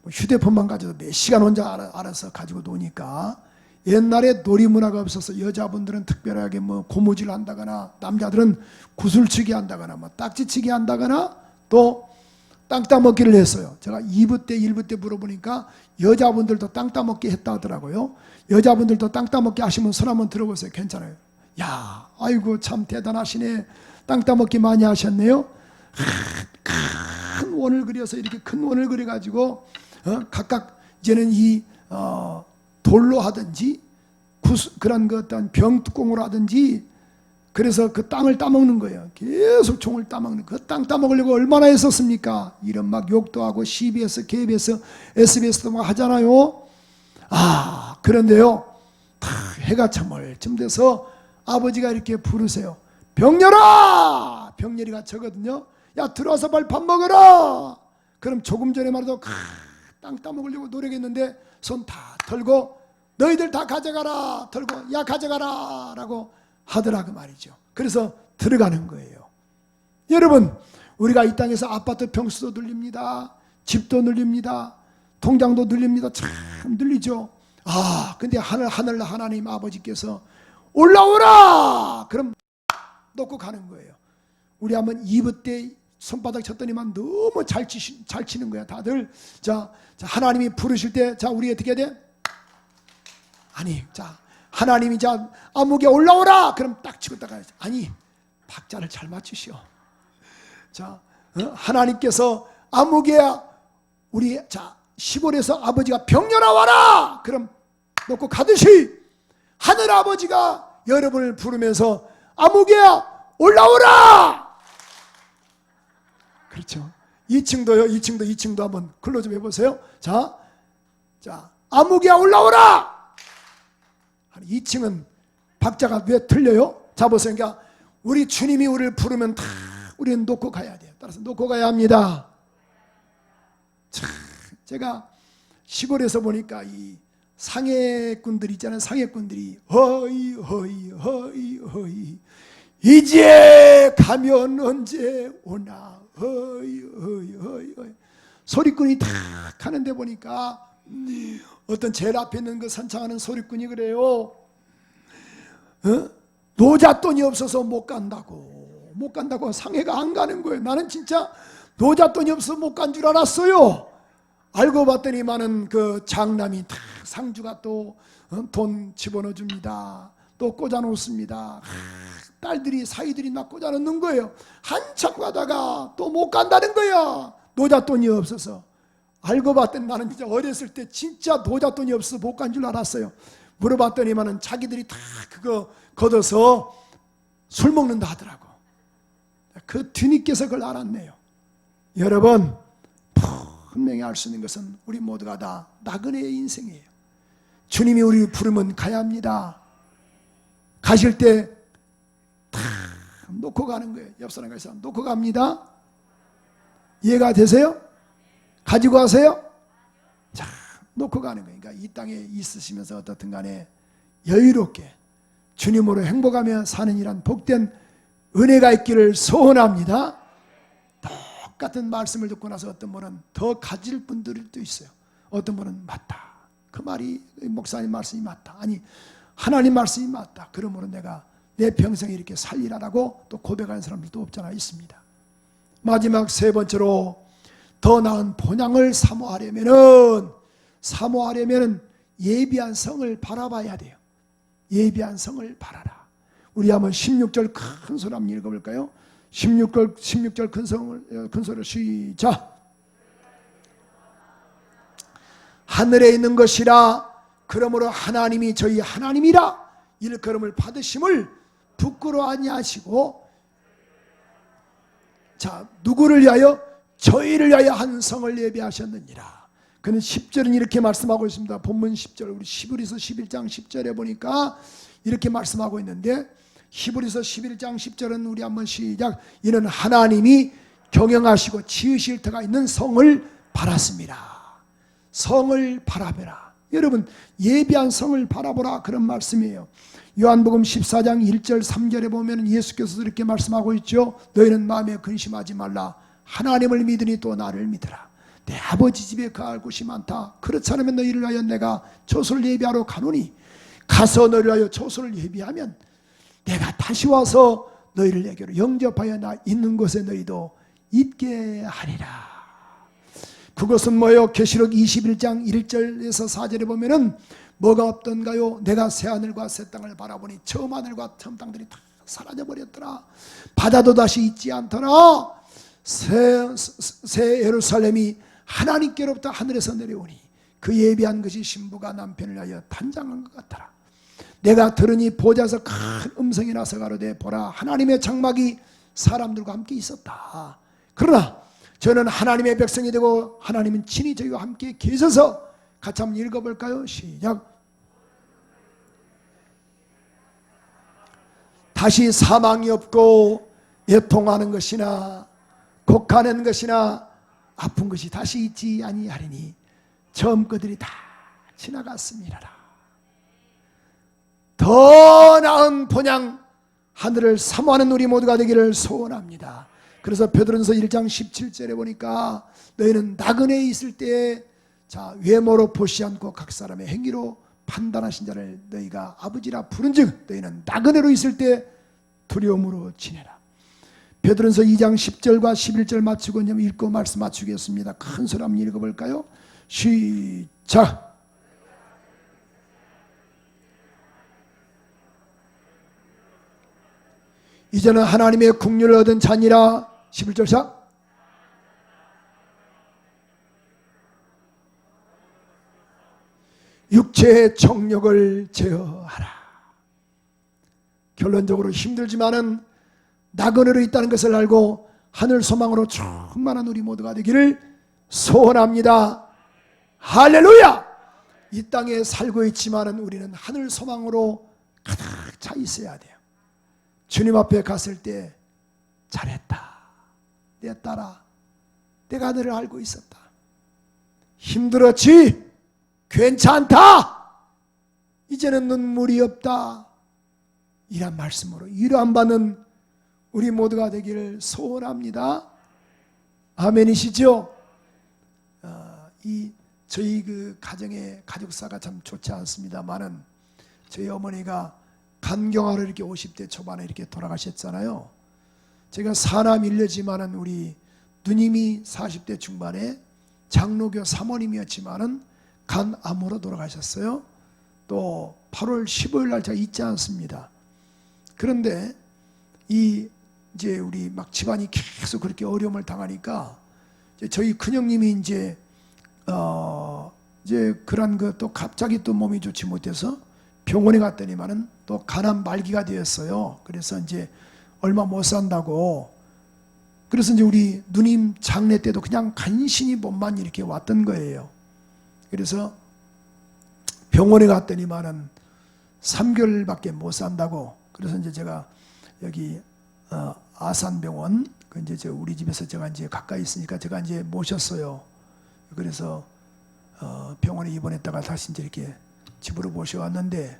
휴대폰만 가져도 몇 시간 혼자 알아서 가지고 노니까 옛날에 놀이 문화가 없어서 여자분들은 특별하게 뭐 고무줄 한다거나 남자들은 구슬치기 한다거나 뭐 딱지치기 한다거나 또 땅 따먹기를 했어요. 제가 2부 때 1부 때 물어보니까 여자분들도 땅 따먹기 했다 하더라고요. 여자분들도 땅 따먹기 하시면 손 한번 들어보세요. 괜찮아요. 야, 아이고 참 대단하시네. 땅 따먹기 많이 하셨네요. 큰 원을 그려서 이렇게 큰 원을 그려가지고 각각 이제는 이 돌로 하든지 그런 그 어떤 병뚜껑으로 하든지 그래서 그 땅을 따먹는 거예요. 계속 종을 따먹는 그 땅 따먹으려고 얼마나 했었습니까? 이런 막 욕도 하고 CBS, KBS, SBS도 막 하잖아요. 아 그런데요 해가 저물쯤 돼서 아버지가 이렇게 부르세요. 병렬아! 병렬이가 저거든요. 야 들어와서 빨리 밥 먹어라. 그럼 조금 전에 말해도 땅 따먹으려고 노력했는데 손 다 털고 너희들 다 가져가라 털고 야 가져가라 라고 하더라 그 말이죠. 그래서 들어가는 거예요. 여러분 우리가 이 땅에서 아파트 평수도 늘립니다. 집도 늘립니다. 통장도 늘립니다. 참 늘리죠. 아 근데 하늘 하나님 아버지께서 올라오라 그럼 놓고 가는 거예요. 우리 한번 2부 때 손바닥 쳤더니만 너무 잘 치는 거야 다들. 자 하나님이 부르실 때 자 우리 어떻게 해야 돼? 아니 자 하나님이 자 아무개 올라오라 그럼 딱 치고 딱 가야지. 아니 박자를 잘 맞추시오. 자 하나님께서 아무개야 우리 자 시골에서 아버지가 병렬아 와라 그럼 놓고 가듯이 하늘 아버지가 여러분을 부르면서 아무개야 올라오라. 그렇죠. 2층도요. 2층도 한번 글로 좀 해보세요. 자 아무개야 올라오라. 2층은 박자가 왜 틀려요? 자 보세요. 그러니까 우리 주님이 우리를 부르면 다 우리는 놓고 가야 돼요. 따라서 놓고 가야 합니다. 참, 제가 시골에서 보니까 이 상해꾼들 있잖아요. 상해꾼들이 허이 이제 가면 언제 오나 허이 소리꾼이 다 가는데 보니까 어떤 제일 앞에 있는 그 선창하는 소리꾼이 그래요. 노잣돈이 없어서 못 간다고 상해가 안 가는 거예요. 나는 진짜 노잣돈이 없어서 못 간 줄 알았어요. 알고 봤더니만은 그 장남이 다 상주가 또 돈 집어넣어 줍니다. 또 꽂아 놓습니다. 딸들이 사이들이 막 꽂아 놓는 거예요. 한참 가다가 또 못 간다는 거야. 노잣돈이 없어서. 알고 봤더니 나는 진짜 어렸을 때 진짜 노잣돈이 없어서 못 간 줄 알았어요. 물어봤더니만은 자기들이 다 그거 걷어서 술 먹는다 하더라고. 그 뒤늦게서 그걸 알았네요. 여러분 분명히 알 수 있는 것은 우리 모두가 다 나그네의 인생이에요. 주님이 우리를 부르면 가야 합니다. 가실 때 다 놓고 가는 거예요. 옆 사람과 있으면 놓고 갑니다. 이해가 되세요? 가지고 가세요? 자, 놓고 가는 거예요. 그러니까 이 땅에 있으시면서 어떻든 간에 여유롭게 주님으로 행복하며 사는 이란 복된 은혜가 있기를 소원합니다. 똑같은 말씀을 듣고 나서 어떤 분은 더 가질 분들도 있어요. 어떤 분은 맞다. 그 말이 목사님 말씀이 맞다. 아니 하나님 말씀이 맞다. 그러므로 내가 내 평생에 이렇게 살리라라고 또 고백하는 사람들도 없잖아 있습니다. 마지막 세 번째로 더 나은 본향을 사모하려면은 예비한 성을 바라봐야 돼요. 예비한 성을 바라라. 우리 한번 16절 큰 소리 한번 읽어볼까요? 16절 큰 소리 시작. 하늘에 있는 것이라 그러므로 하나님이 저희 하나님이라 일컬음을 받으심을 부끄러워 아니하시고 자 누구를 위하여 저희를 위하여 한 성을 예비하셨느니라. 그는 10절은 이렇게 말씀하고 있습니다. 본문 10절 우리 히브리서 11장 10절에 보니까 이렇게 말씀하고 있는데 히브리서 11장 10절은 우리 한번 시작. 이는 하나님이 경영하시고 지으실 터가 있는 성을 바랐습니다. 성을 바라보라. 여러분 예비한 성을 바라보라 그런 말씀이에요. 요한복음 14장 1절 3절에 보면 예수께서도 이렇게 말씀하고 있죠. 너희는 마음에 근심하지 말라. 하나님을 믿으니 또 나를 믿으라. 내 아버지 집에 거할 곳이 많다. 그렇지 않으면 너희를 위하여 내가 조소를 예비하러 가노니 가서 너희를 하여 조소를 예비하면 내가 다시 와서 너희를 내게로 영접하여 나 있는 곳에 너희도 있게 하리라. 그것은 뭐예요? 계시록 21장 1절에서 4절에 보면은 뭐가 없던가요? 내가 새하늘과 새 땅을 바라보니 처음 하늘과 처음 땅들이 다 사라져버렸더라. 바다도 다시 있지 않더라. 새 예루살렘이 하나님께로부터 하늘에서 내려오니 그 예비한 것이 신부가 남편을 위하여 단장한 것 같더라. 내가 들으니 보좌에서 큰 음성이 나서 가로되 보라 하나님의 장막이 사람들과 함께 있었다. 그러나 저는 하나님의 백성이 되고 하나님은 친히 저희와 함께 계셔서 같이 한번 읽어볼까요? 시작. 다시 사망이 없고 애통하는 것이나 곡하는 것이나 아픈 것이 다시 있지 아니하리니 처음 것들이 다 지나갔습니다. 더 나은 본향 하늘을 사모하는 우리 모두가 되기를 소원합니다. 그래서 베드로전서 1장 17절에 보니까 너희는 나그네에 있을 때에 외모로 보시 않고 각 사람의 행위로 판단하신 자를 너희가 아버지라 부른즉 너희는 나그네로 있을 때 두려움으로 지내라. 베드로전서 2장 10절과 11절 맞추고 읽고 말씀 맞추겠습니다. 큰 소리 한번 읽어볼까요? 시작. 이제는 하나님의 국률을 얻은 자니라. 11절 사 육체의 정욕을 제어하라. 결론적으로 힘들지만은 나그네로 있다는 것을 알고 하늘 소망으로 충만한 우리 모두가 되기를 소원합니다. 할렐루야! 이 땅에 살고 있지만은 우리는 하늘 소망으로 가득 차 있어야 돼요. 주님 앞에 갔을 때 잘했다. 내 딸아, 내가 너를 알고 있었다. 힘들었지? 괜찮다. 이제는 눈물이 없다. 이런 말씀으로 위로안 받는 우리 모두가 되기를 소원합니다. 아멘이시죠? 저희 그 가정의 가족사가 참 좋지 않습니다만은 저희 어머니가 간경하러 이렇게 50대 초반에 이렇게 돌아가셨잖아요. 제가 사남 일녀지만은 우리 누님이 40대 중반에 장로교 사모님이었지만은 간암으로 돌아가셨어요. 또 8월 15일 날 제가 잊지 않습니다. 그런데 이제 우리 막 집안이 계속 그렇게 어려움을 당하니까 저희 큰형님이 이제 그런 그 또 갑자기 또 몸이 좋지 못해서 병원에 갔더니만은 또 간암 말기가 되었어요. 그래서 이제 얼마 못 산다고. 그래서 이제 우리 누님 장례 때도 그냥 간신히 몸만 이렇게 왔던 거예요. 그래서 병원에 갔더니만은 3개월밖에 못 산다고. 그래서 이제 제가 여기 아산병원 그 이제 우리 집에서 제가 이제 가까이 있으니까 제가 이제 모셨어요. 그래서 병원에 입원했다가 다시 이제 이렇게 집으로 모셔왔는데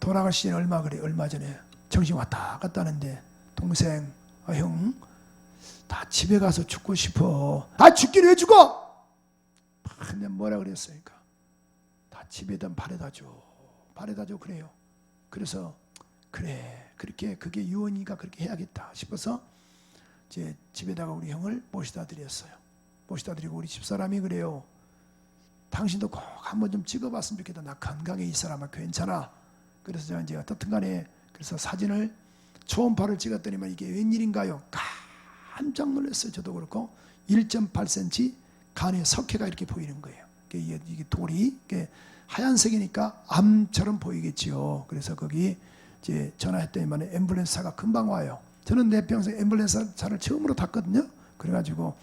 돌아가시기 얼마 전에 정신 왔다 갔다 하는데 동생, 형, 다 집에 가서 죽고 싶어. 다 죽기를 왜 죽어? 근데 뭐라 그랬으니까 다 집에다 바래다 줘 그래요. 그래서 그래 그렇게 그게 유언이가 그렇게 해야겠다 싶어서 이제 집에다가 우리 형을 모시다 드렸어요. 모시다 드리고 우리 집사람이 그래요. 당신도 꼭 한번 좀 찍어봤으면 좋겠다. 나 건강해 이 사람아 괜찮아. 그래서 제가 이제 어떻든 간에 그래서 사진을 초음파를 찍었더니만 이게 웬일인가요? 깜짝 놀랐어요. 저도 그렇고 1.8cm 간에 석회가 이렇게 보이는 거예요. 이게 돌이 이게 하얀색이니까 암처럼 보이겠지요. 그래서 거기 이제 전화했더니만 앰뷸런스차가 금방 와요. 저는 내 평생 앰뷸런스차를 처음으로 탔거든요. 그래가지고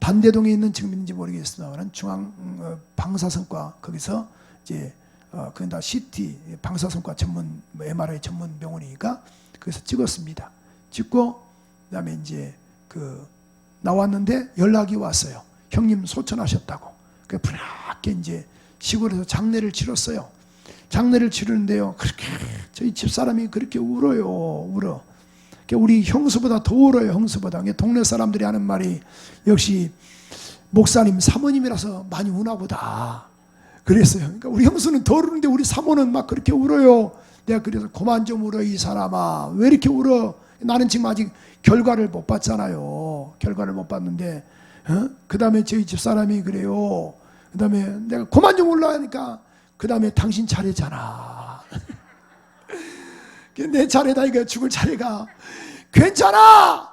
단대동에 있는 지금인지 모르겠습니다만 중앙 방사선과 거기서 이제 그건 다 CT 방사선과 전문 MRI 전문 병원이니까 거기서 찍었습니다. 찍고 그다음에 이제 나왔는데 연락이 왔어요. 형님 소천하셨다고. 그 분하게 이제 시골에서 장례를 치렀어요. 장례를 치르는데요. 그렇게 저희 집사람이 그렇게 울어. 우리 형수보다 더 울어요. 형수보다. 동네 사람들이 하는 말이 역시 목사님 사모님이라서 많이 우나 보다. 그랬어요. 그러니까 우리 형수는 덜 우는데 우리 사모는 막 그렇게 울어요. 내가 그래서 그만 좀 울어 이 사람아. 왜 이렇게 울어? 나는 지금 아직 결과를 못 봤잖아요. 결과를 못 봤는데 그 다음에 저희 집사람이 그래요. 그 다음에 내가 그만 좀 울라 하니까 그 다음에 당신 차례잖아. 내 차례다 이거 죽을 차례가. 괜찮아.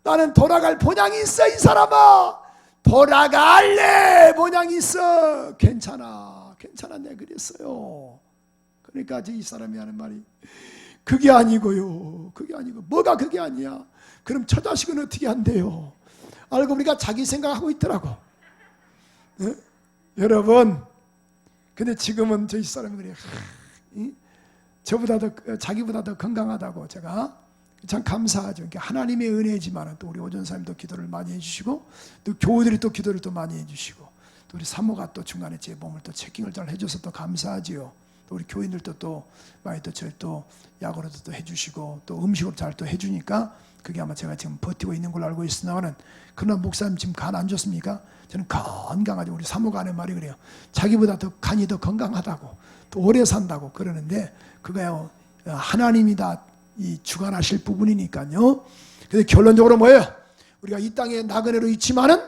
나는 돌아갈 본향이 있어 이 사람아. 돌아갈래 본향이 있어. 괜찮아. 괜찮아 내가 그랬어요. 그러니까 이 사람이 하는 말이 그게 아니고요. 그게 아니고 뭐가 그게 아니야. 그럼 저 자식은 어떻게 한대요. 알고 보니까 자기 생각하고 있더라고. 네? 여러분 근데 지금은 저희 사람이 그래요. 저보다 더 자기보다 더 건강하다고 제가 참 감사하죠. 그러니까 하나님의 은혜지만 또 우리 오전사님도 기도를 많이 해주시고 또 교우들이 또 기도를 또 많이 해주시고 또 우리 사모가 또 중간에 제 몸을 또 체킹을 잘 해줘서 또 감사하지요. 또 우리 교인들도 또 많이 또 저희 또 약으로도 또 해주시고 또 음식으로 잘 또 해주니까 그게 아마 제가 지금 버티고 있는 걸로 알고 있으나는 그러나 목사님 지금 간 안 좋습니까? 저는 건강하죠. 우리 사모가 하는 말이 그래요. 자기보다 더 간이 더 건강하다고 또 오래 산다고 그러는데 그거야 하나님이 다 이 주관하실 부분이니까요. 그래서 결론적으로 뭐예요? 우리가 이 땅에 나그네로 있지만은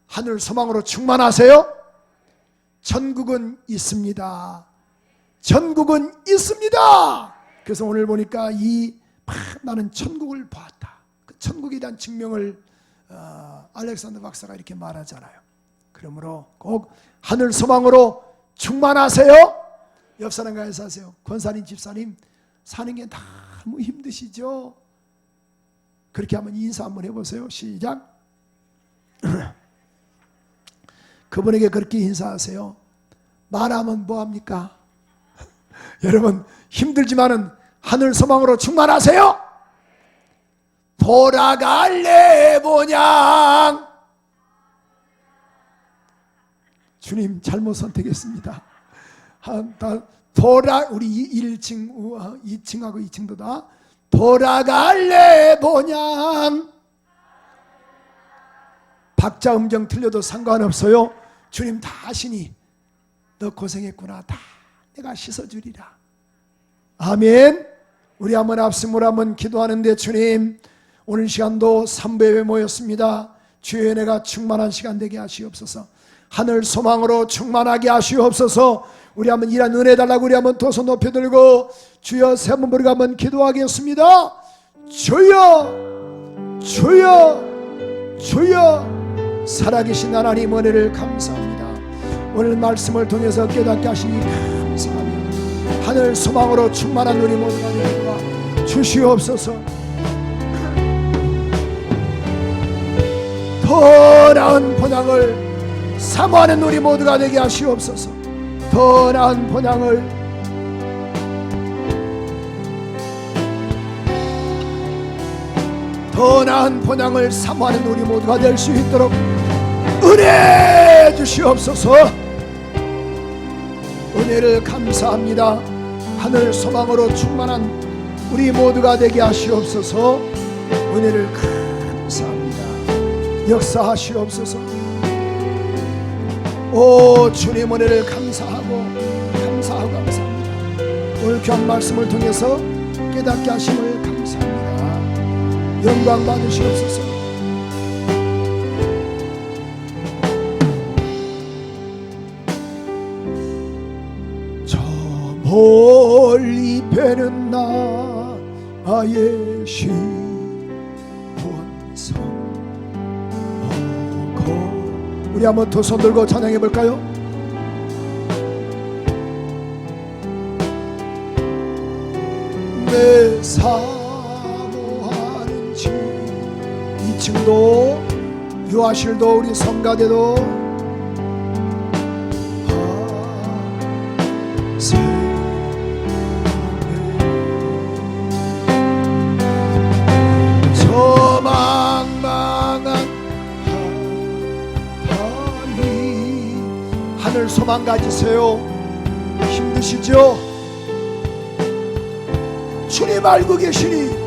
하늘 소망으로 충만하세요. 천국은 있습니다. 천국은 있습니다. 그래서 오늘 보니까 나는 천국을 봤다. 그 천국에 대한 증명을 알렉산더 박사가 이렇게 말하잖아요. 그러므로 꼭 하늘 소망으로 충만하세요. 옆 사람과 해서 하세요. 권사님 집사님 사는 게 너무 힘드시죠? 그렇게 한번 인사 한번 해보세요. 시작. 그분에게 그렇게 인사하세요. 말하면 뭐합니까? 여러분 힘들지만은 하늘 소망으로 충만하세요. 돌아갈래 본향. 주님 잘못 선택했습니다. 우리 1층, 2층하고 2층도 다 돌아갈래 본향. 박자 음정 틀려도 상관없어요. 주님 다 아시니 너 고생했구나. 다 내가 씻어주리라. 아멘. 우리 한번 앞심으로 한번 기도하는데 주님 오늘 시간도 3부에 모였습니다. 주의 은혜가 충만한 시간 되게 하시옵소서. 하늘 소망으로 충만하게 하시옵소서. 우리 한번 이런 은혜 달라고 우리 한번 두 손 높여 들고 주여 세 번 부르고 한번 기도하겠습니다. 주여 주여 주여. 살아계신 하나님 은혜를 감사합니다. 오늘 말씀을 통해서 깨닫게 하시니 감사합니다. 하늘 소망으로 충만한 우리 모두가 되어 주시옵소서. 더 나은 본향을 사모하는 우리 모두가 되게 하시옵소서. 더 나은 본향을 더 나은 본향을 사모하는 우리 모두가 될 수 있도록 은혜 주시옵소서. 은혜를 감사합니다. 하늘 소망으로 충만한 우리 모두가 되게 하시옵소서. 은혜를 감사합니다. 역사하시옵소서. 오 주님 은혜를 감사합니다. 오늘 귀한 말씀을 통해서 깨닫게 하심을 감사합니다. 영광 받으시옵소서. 저 멀리 배는 나의 시원성. 우리 한번 두 손 들고 찬양해 볼까요? 내 사모하는 집 2층도 유아실도 우리 성가대도 저 망망한 하늘 소망 가지세요. 힘드시죠? 주님 알고 계시니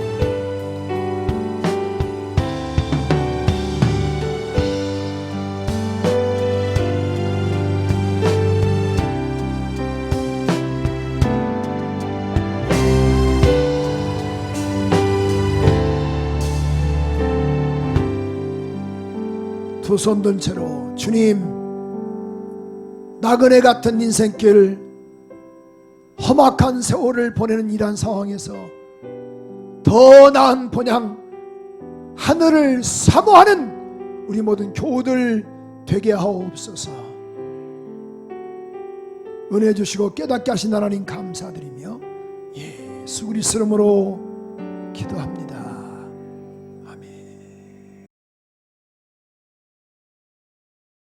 두 손 든 채로 주님, 나그네 같은 인생길, 험악한 세월을 보내는 이러한 상황에서 더 나은 본향, 하늘을 사모하는 우리 모든 교우들 되게 하옵소서. 은혜 주시고 깨닫게 하신 하나님 감사드리며 예수 그리스도 이름으로 기도합니다.